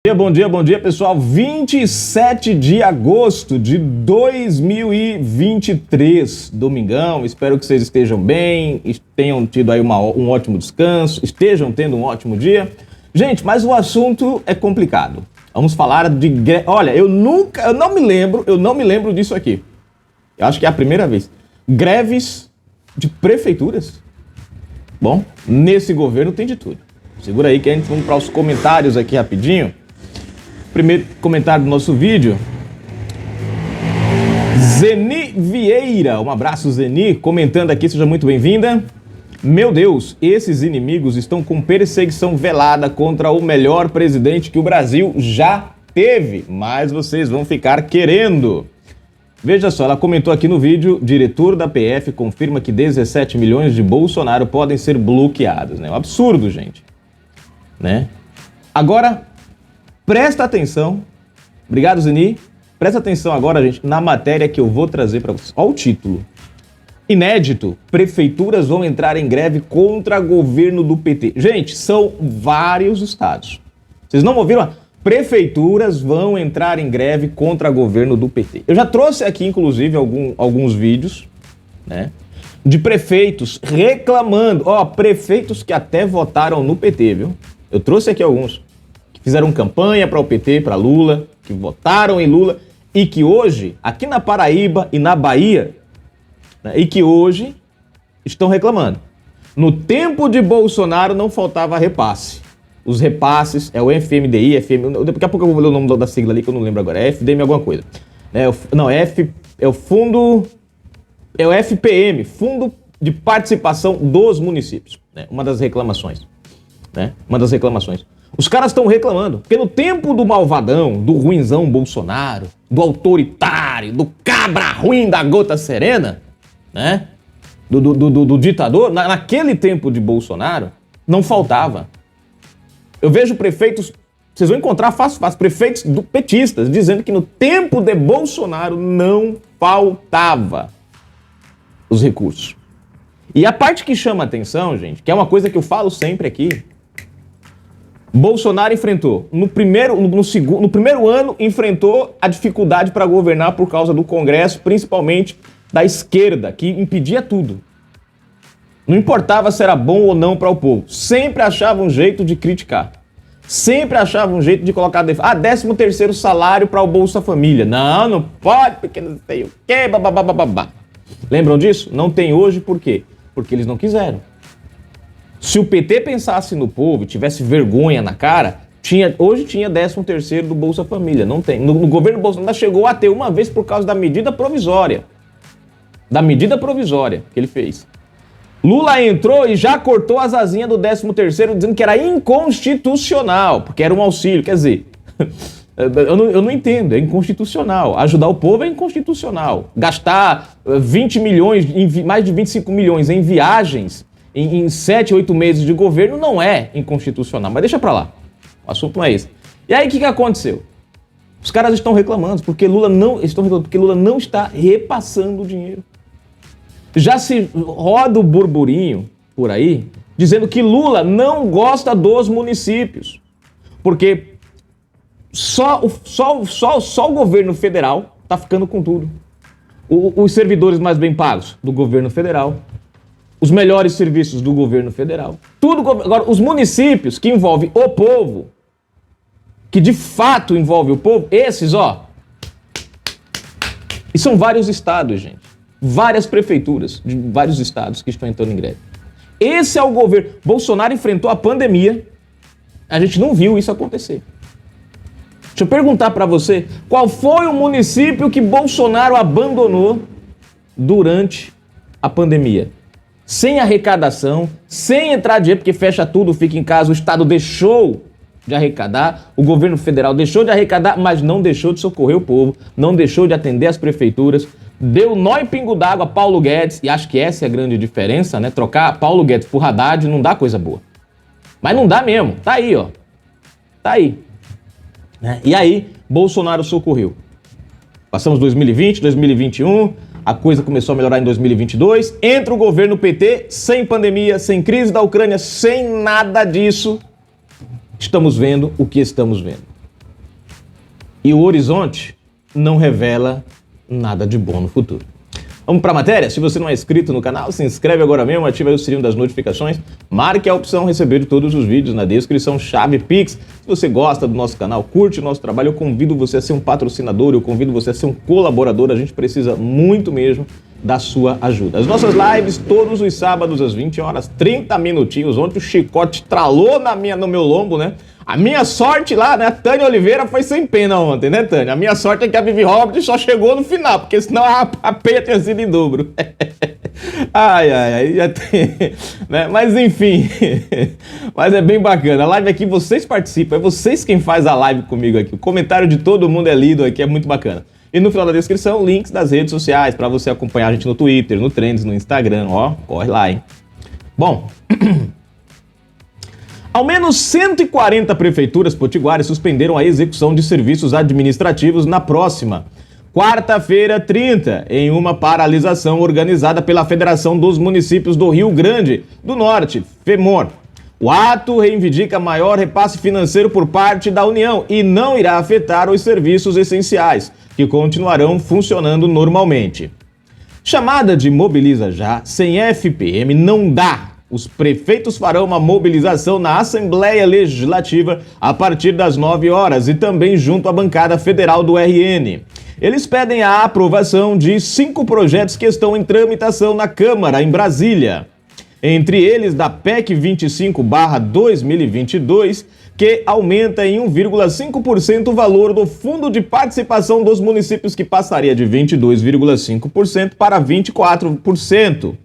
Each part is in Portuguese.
Bom dia, pessoal. 27 de agosto de 2023, domingão. Espero que vocês estejam bem, tenham tido aí um ótimo descanso, estejam tendo um ótimo dia. Gente, mas o assunto é complicado. Vamos falar de greve. Olha, eu não me lembro disso aqui. Eu acho que é a primeira vez. Greves de prefeituras. Bom, nesse governo tem de tudo. Segura aí que a gente vamos para os comentários aqui rapidinho. Primeiro comentário do nosso vídeo. Zeni Vieira, um abraço Zeni, comentando aqui, seja muito bem-vinda. Meu Deus, esses inimigos estão com perseguição velada contra o melhor presidente que o Brasil já teve, mas vocês vão ficar querendo. Veja só, ela comentou aqui no vídeo, diretor da PF confirma que 17 milhões de Bolsonaro podem ser bloqueados, né? Um absurdo, gente. Né? Agora, presta atenção, obrigado Zeni, presta atenção agora, gente, na matéria que eu vou trazer para vocês. Olha o título. Inédito, prefeituras vão entrar em greve contra governo do PT. Gente, são vários estados. Vocês não ouviram? Prefeituras vão entrar em greve contra governo do PT. Eu já trouxe aqui, inclusive, alguns vídeos, né, de prefeitos reclamando. Prefeitos que até votaram no PT, viu? Eu trouxe aqui alguns. Fizeram campanha para o PT, para Lula, que votaram em Lula e que hoje, aqui na Paraíba e na Bahia, né, e que hoje estão reclamando. No tempo de Bolsonaro não faltava repasse. Os repasses é o FMDI, daqui a pouco eu vou ler o nome da sigla ali que eu não lembro agora, é FDM alguma coisa. É o FPM, Fundo de Participação dos Municípios, né, uma das reclamações. Né, uma das reclamações. Os caras estão reclamando, porque no tempo do malvadão, do ruinzão Bolsonaro, do autoritário, do cabra ruim da gota serena, né? Do ditador, naquele tempo de Bolsonaro, não faltava. Eu vejo prefeitos, vocês vão encontrar fácil, prefeitos petistas, dizendo que no tempo de Bolsonaro não faltava os recursos. E a parte que chama atenção, gente, que é uma coisa que eu falo sempre aqui, Bolsonaro enfrentou, no primeiro ano, enfrentou a dificuldade para governar por causa do Congresso, principalmente da esquerda, que impedia tudo. Não importava se era bom ou não para o povo, sempre achava um jeito de criticar. Sempre achava um jeito de colocar... 13º salário para o Bolsa Família. Não pode, porque não sei o quê, babá. Lembram disso? Não tem hoje, por quê? Porque eles não quiseram. Se o PT pensasse no povo, tivesse vergonha na cara, hoje tinha 13º do Bolsa Família. Não tem. No governo Bolsonaro chegou a ter uma vez por causa da medida provisória. Da medida provisória que ele fez. Lula entrou e já cortou as asinhas do 13º, dizendo que era inconstitucional, porque era um auxílio. Quer dizer, eu não entendo, é inconstitucional. Ajudar o povo é inconstitucional. Gastar 20 milhões, mais de 25 milhões em viagens em 7, 8 meses de governo não é inconstitucional, mas deixa pra lá, o assunto não é esse. E aí o que aconteceu? Os caras estão reclamando porque Lula não está repassando o dinheiro. Já se roda o burburinho por aí, dizendo que Lula não gosta dos municípios, porque só o governo federal tá ficando com tudo. Os servidores mais bem pagos do governo federal, os melhores serviços do governo federal. Agora, os municípios que envolvem o povo, que de fato envolve o povo, esses, e são vários estados, gente. Várias prefeituras de vários estados que estão entrando em greve. Esse é o governo. Bolsonaro enfrentou a pandemia, a gente não viu isso acontecer. Deixa eu perguntar para você, qual foi o município que Bolsonaro abandonou durante a pandemia? Sem arrecadação, sem entrar dinheiro, porque fecha tudo, fica em casa, o Estado deixou de arrecadar, o governo federal deixou de arrecadar, mas não deixou de socorrer o povo, não deixou de atender as prefeituras, deu nó em pingo d'água a Paulo Guedes, e acho que essa é a grande diferença, né? Trocar Paulo Guedes por Haddad não dá coisa boa. Mas não dá mesmo, tá aí, Tá aí. Né? E aí, Bolsonaro socorreu. Passamos 2020, 2021... A coisa começou a melhorar em 2022. Entra o governo PT, sem pandemia, sem crise da Ucrânia, sem nada disso. Estamos vendo o que estamos vendo. E o horizonte não revela nada de bom no futuro. Vamos para a matéria? Se você não é inscrito no canal, se inscreve agora mesmo, ativa aí o sininho das notificações, marque a opção receber todos os vídeos na descrição, chave Pix. Se você gosta do nosso canal, curte o nosso trabalho, eu convido você a ser um patrocinador, eu convido você a ser um colaborador, a gente precisa muito mesmo da sua ajuda. As nossas lives todos os sábados às 20 horas, 30 minutinhos. Ontem o chicote tralou no meu lombo, né? A minha sorte lá, né? A Tânia Oliveira foi sem pena ontem, né, Tânia? A minha sorte é que a Vivi Hobbit só chegou no final, porque senão a peia tinha sido em dobro. Ai, já tem, né? Mas enfim, mas é bem bacana. A live aqui, vocês participam, é vocês quem faz a live comigo aqui. O comentário de todo mundo é lido aqui, é muito bacana. E no final da descrição, links das redes sociais para você acompanhar a gente no Twitter, no Trends, no Instagram, ó, corre lá, hein? Bom, ao menos 140 prefeituras potiguares suspenderam a execução de serviços administrativos na próxima quarta-feira, 30, em uma paralisação organizada pela Federação dos Municípios do Rio Grande do Norte, FEMOR. O ato reivindica maior repasse financeiro por parte da União e não irá afetar os serviços essenciais, que continuarão funcionando normalmente. Chamada de Mobiliza Já, sem FPM não dá. Os prefeitos farão uma mobilização na Assembleia Legislativa a partir das 9 horas e também junto à bancada federal do RN. Eles pedem a aprovação de 5 projetos que estão em tramitação na Câmara, em Brasília. Entre eles, da PEC 25/2022, que aumenta em 1,5% o valor do Fundo de Participação dos Municípios, que passaria de 22,5% para 24%.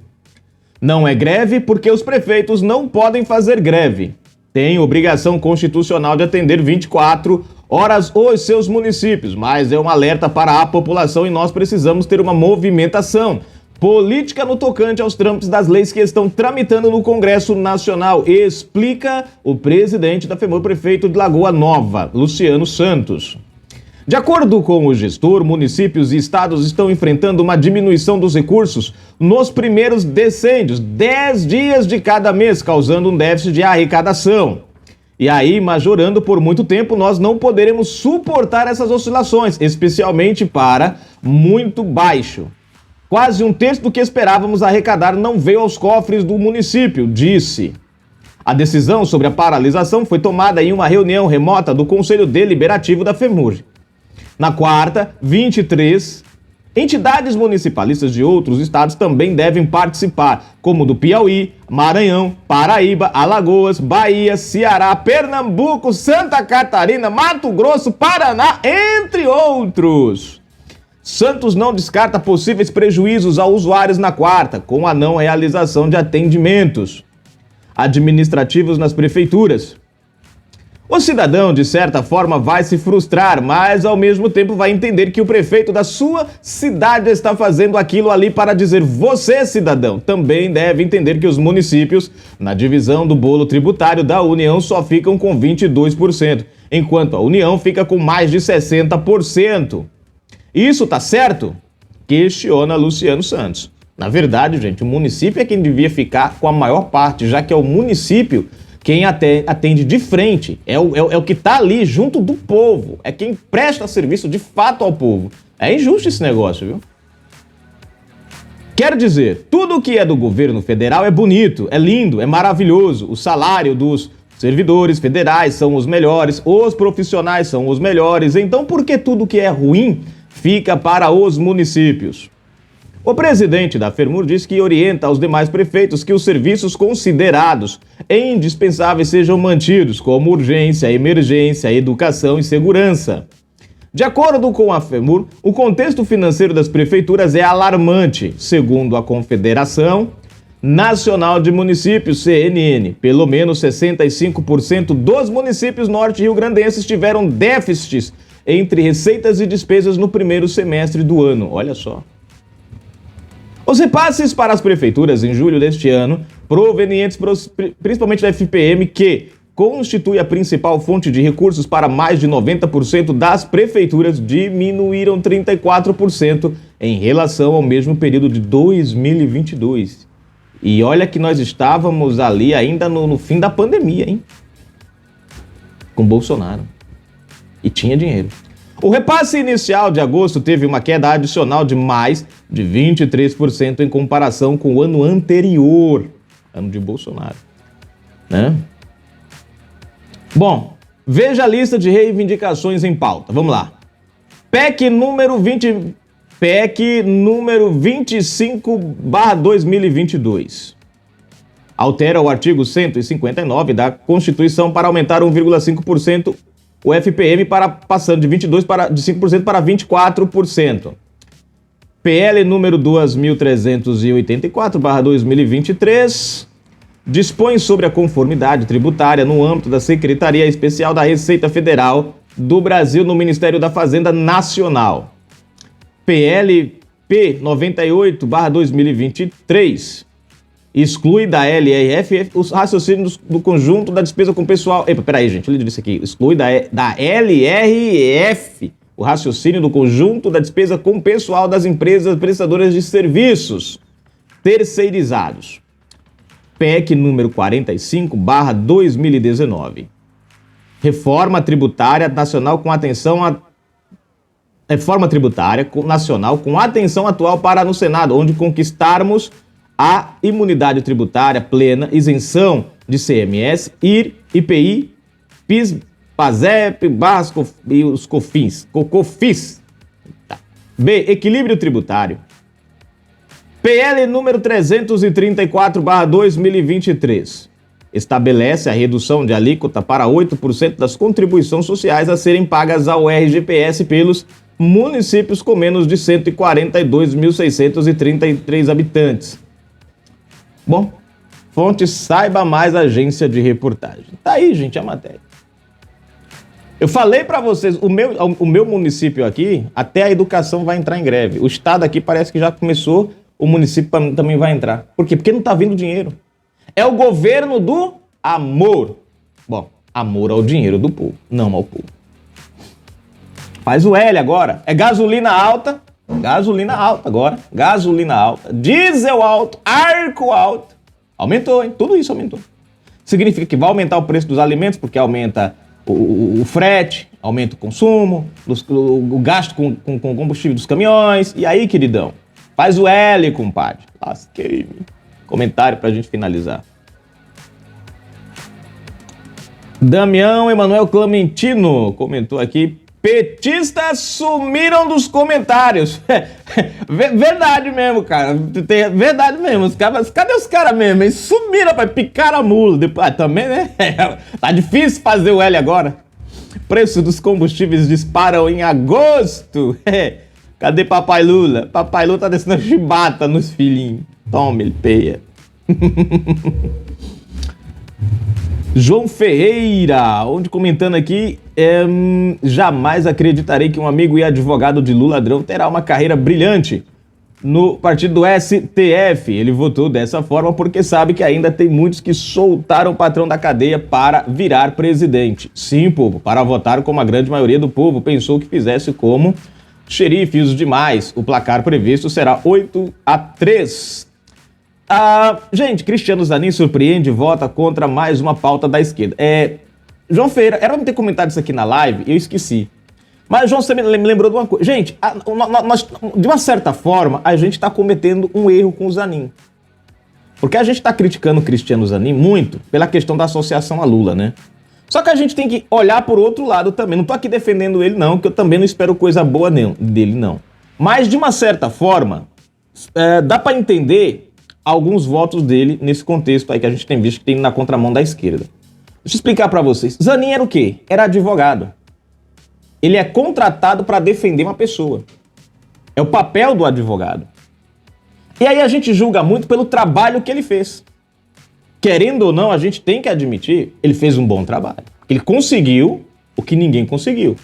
Não é greve porque os prefeitos não podem fazer greve. Têm obrigação constitucional de atender 24 horas os seus municípios, mas é um alerta para a população e nós precisamos ter uma movimentação política no tocante aos trâmites das leis que estão tramitando no Congresso Nacional, explica o presidente da FEMOR, prefeito de Lagoa Nova, Luciano Santos. De acordo com o gestor, municípios e estados estão enfrentando uma diminuição dos recursos nos primeiros decênios, 10 dias de cada mês, causando um déficit de arrecadação. E aí, majorando por muito tempo, nós não poderemos suportar essas oscilações, especialmente para muito baixo. Quase um terço do que esperávamos arrecadar não veio aos cofres do município, disse. A decisão sobre a paralisação foi tomada em uma reunião remota do Conselho Deliberativo da FEMURG. Na quarta, 23 entidades municipalistas de outros estados também devem participar, como do Piauí, Maranhão, Paraíba, Alagoas, Bahia, Ceará, Pernambuco, Santa Catarina, Mato Grosso, Paraná, entre outros. Santos não descarta possíveis prejuízos a usuários na quarta, com a não realização de atendimentos administrativos nas prefeituras. O cidadão, de certa forma, vai se frustrar, mas ao mesmo tempo vai entender que o prefeito da sua cidade está fazendo aquilo ali para dizer: você, cidadão, também deve entender que os municípios, na divisão do bolo tributário da União, só ficam com 22%, enquanto a União fica com mais de 60%. Isso tá certo? Questiona Luciano Santos. Na verdade, gente, o município é quem devia ficar com a maior parte, já que é o município quem atende de frente, é o que está ali junto do povo, é quem presta serviço de fato ao povo. É injusto esse negócio, viu? Quero dizer, tudo que é do governo federal é bonito, é lindo, é maravilhoso. O salário dos servidores federais são os melhores, os profissionais são os melhores. Então, por que tudo que é ruim fica para os municípios? O presidente da FEMURG diz que orienta aos demais prefeitos que os serviços considerados indispensáveis sejam mantidos, como urgência, emergência, educação e segurança. De acordo com a FEMURG, o contexto financeiro das prefeituras é alarmante, segundo a Confederação Nacional de Municípios, CNN. Pelo menos 65% dos municípios norte-riograndenses tiveram déficits entre receitas e despesas no primeiro semestre do ano. Olha só. Os repasses para as prefeituras em julho deste ano, provenientes principalmente da FPM, que constitui a principal fonte de recursos para mais de 90% das prefeituras, diminuíram 34% em relação ao mesmo período de 2022. E olha que nós estávamos ali ainda no fim da pandemia, hein? Com Bolsonaro. E tinha dinheiro. O repasse inicial de agosto teve uma queda adicional de mais de 23% em comparação com o ano anterior, ano de Bolsonaro, né? Bom, veja a lista de reivindicações em pauta. Vamos lá. PEC número 25/2022. Altera o artigo 159 da Constituição para aumentar 1,5% o FPM, passando de 5% para 24%. PL número 2384/2023 dispõe sobre a conformidade tributária no âmbito da Secretaria Especial da Receita Federal do Brasil no Ministério da Fazenda Nacional. PLP 98/2023 exclui da LRF os raciocínios do conjunto da despesa com pessoal. Epa, peraí, gente, eu li isso aqui. Exclui da LRF o raciocínio do conjunto da despesa com pessoal das empresas prestadoras de serviços terceirizados. PEC número 45/2019. Reforma tributária nacional com atenção a Reforma tributária nacional com atenção atual para no Senado, onde conquistarmos a imunidade tributária plena, isenção de CMS, IR, IPI, PIS, PASEP, BASCO e os COFINS. Tá. B. Equilíbrio tributário. PL número 334/2023. Estabelece a redução de alíquota para 8% das contribuições sociais a serem pagas ao RGPS pelos municípios com menos de 142.633 habitantes. Bom, fonte Saiba Mais, agência de reportagem. Tá aí, gente, a matéria. Eu falei pra vocês, o meu município aqui, até a educação vai entrar em greve. O estado aqui parece que já começou, o município também vai entrar. Por quê? Porque não tá vindo dinheiro. É o governo do amor. Bom, amor ao dinheiro do povo, não ao povo. Faz o L agora. É gasolina alta agora. Gasolina alta. Diesel alto. Arco alto. Aumentou, hein? Tudo isso aumentou. Significa que vai aumentar o preço dos alimentos, porque aumenta o frete, aumenta o consumo, o gasto com combustível dos caminhões. E aí, queridão? Faz o L, compadre. Lasquei-me. Comentário pra gente finalizar. Damião Emanuel Clementino comentou aqui: petistas sumiram dos comentários. Verdade mesmo, cara. Verdade mesmo. Cadê os caras mesmo? Eles sumiram, rapaz. Picaram a mula. Também, né? Tá difícil fazer o L agora. Preço dos combustíveis disparam em agosto. Cadê Papai Lula? Papai Lula tá descendo chibata nos filhinhos. Toma, ele peia. João Ferreira, onde comentando aqui, jamais acreditarei que um amigo e advogado de Lula ladrão terá uma carreira brilhante no partido do STF. Ele votou dessa forma porque sabe que ainda tem muitos que soltaram o patrão da cadeia para virar presidente. Sim, povo, para votar como a grande maioria do povo pensou que fizesse como xerife e os demais. O placar previsto será 8-3. Gente, Cristiano Zanin surpreende e vota contra mais uma pauta da esquerda. João Ferreira, era pra ter comentado isso aqui na live e eu esqueci. Mas o João, você me lembrou de uma coisa. Gente, nós, de uma certa forma, a gente está cometendo um erro com o Zanin. Porque a gente está criticando o Cristiano Zanin muito pela questão da associação a Lula, né? Só que a gente tem que olhar por outro lado também. Não tô aqui defendendo ele, não, que eu também não espero coisa boa dele, não. Mas, de uma certa forma, dá para entender alguns votos dele nesse contexto aí que a gente tem visto que tem na contramão da esquerda. Deixa eu explicar para vocês. Zanin era o quê? Era advogado. Ele é contratado para defender uma pessoa. É o papel do advogado. E aí a gente julga muito pelo trabalho que ele fez. Querendo ou não, a gente tem que admitir, ele fez um bom trabalho. Ele conseguiu o que ninguém conseguiu.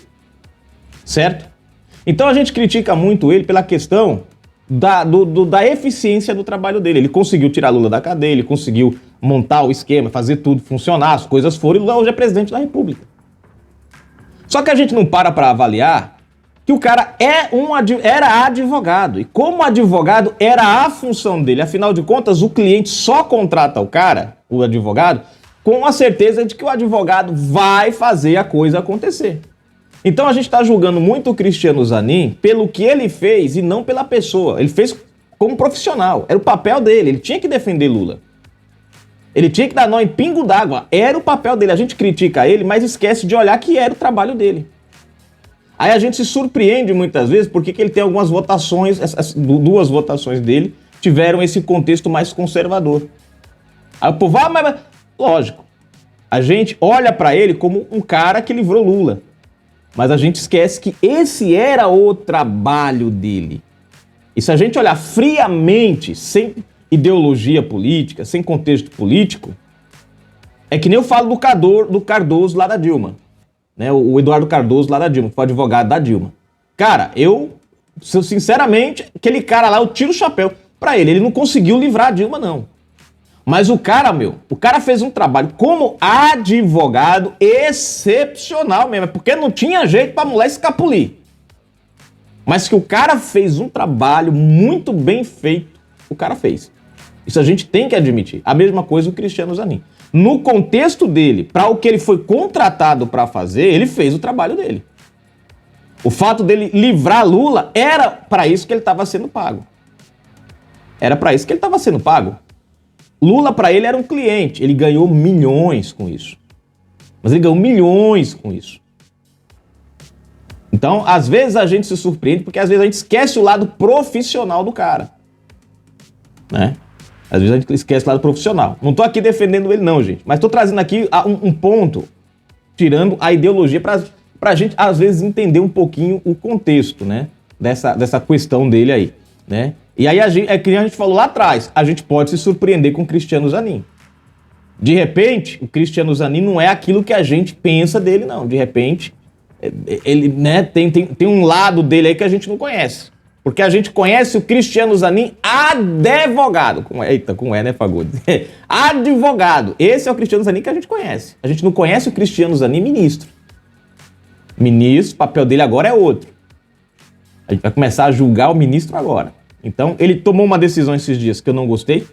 Certo? Então a gente critica muito ele pela questão da eficiência do trabalho dele. Ele conseguiu tirar Lula da cadeia, ele conseguiu montar o esquema, fazer tudo funcionar, as coisas foram, e Lula hoje é presidente da República. Só que a gente não para avaliar que o cara era advogado. E como advogado, era a função dele. Afinal de contas, o cliente só contrata o cara, o advogado, com a certeza de que o advogado vai fazer a coisa acontecer. Então a gente está julgando muito o Cristiano Zanin pelo que ele fez e não pela pessoa. Ele fez como profissional, era o papel dele, ele tinha que defender Lula. Ele tinha que dar nó em pingo d'água, era o papel dele. A gente critica ele, mas esquece de olhar que era o trabalho dele. Aí a gente se surpreende muitas vezes porque que ele tem algumas votações, as duas votações dele tiveram esse contexto mais conservador. Aí o povo, mas lógico, a gente olha para ele como um cara que livrou Lula. Mas a gente esquece que esse era o trabalho dele. E se a gente olhar friamente, sem ideologia política, sem contexto político, é que nem eu falo do Cardoso lá da Dilma. Né? O Eduardo Cardoso lá da Dilma, que foi advogado da Dilma. Cara, sinceramente, aquele cara lá, eu tiro o chapéu pra ele. Ele não conseguiu livrar a Dilma, não. Mas o cara fez um trabalho como advogado excepcional mesmo, porque não tinha jeito pra mulher escapulir. Mas que o cara fez um trabalho muito bem feito, o cara fez. Isso a gente tem que admitir. A mesma coisa o Cristiano Zanin. No contexto dele, para o que ele foi contratado para fazer, ele fez o trabalho dele. O fato dele livrar Lula era para isso que ele estava sendo pago. Era para isso que ele estava sendo pago. Lula, para ele, era um cliente. Ele ganhou milhões com isso. Mas ele ganhou milhões com isso. Então, às vezes a gente se surpreende porque às vezes a gente esquece o lado profissional do cara. Né? Às vezes a gente esquece o lado profissional. Não tô aqui defendendo ele não, gente. Mas tô trazendo aqui um ponto, tirando a ideologia, pra gente, às vezes, entender um pouquinho o contexto, né? Dessa questão dele aí, né? E aí, é que a gente falou lá atrás, a gente pode se surpreender com o Cristiano Zanin. De repente, o Cristiano Zanin não é aquilo que a gente pensa dele, não. De repente, ele, né, tem um lado dele aí que a gente não conhece. Porque a gente conhece o Cristiano Zanin advogado. Com E, né, Fagundes? Advogado. Esse é o Cristiano Zanin que a gente conhece. A gente não conhece o Cristiano Zanin ministro. Ministro, o papel dele agora é outro. A gente vai começar a julgar o ministro agora. Então, ele tomou uma decisão esses dias que eu não gostei,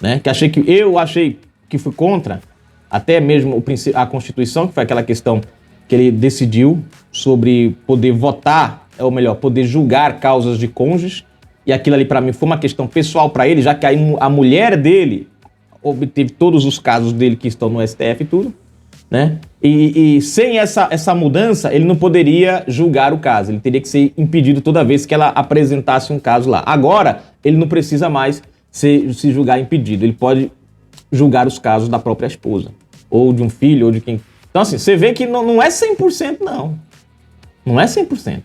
né? Eu achei que fui contra até mesmo a Constituição, que foi aquela questão que ele decidiu sobre poder votar, ou melhor, poder julgar causas de cônjuges, e aquilo ali para mim foi uma questão pessoal para ele, já que a mulher dele obteve todos os casos dele que estão no STF e tudo, né? E sem essa mudança, ele não poderia julgar o caso. Ele teria que ser impedido toda vez que ela apresentasse um caso lá. Agora, ele não precisa mais se julgar impedido. Ele pode julgar os casos da própria esposa, ou de um filho, ou de quem... Então, assim, você vê que não é 100%, não. Não é 100%,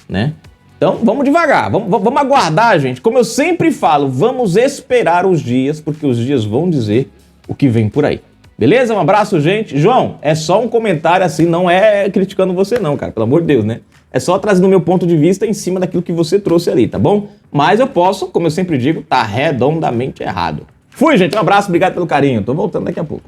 né? Então, vamos devagar. Vamos aguardar, gente. Como eu sempre falo, vamos esperar os dias, porque os dias vão dizer o que vem por aí. Beleza? Um abraço, gente. João, é só um comentário assim, não é criticando você não, cara, pelo amor de Deus, né? É só trazendo o meu ponto de vista em cima daquilo que você trouxe ali, tá bom? Mas eu posso, como eu sempre digo, tá redondamente errado. Fui, gente. Um abraço, obrigado pelo carinho. Tô voltando daqui a pouco.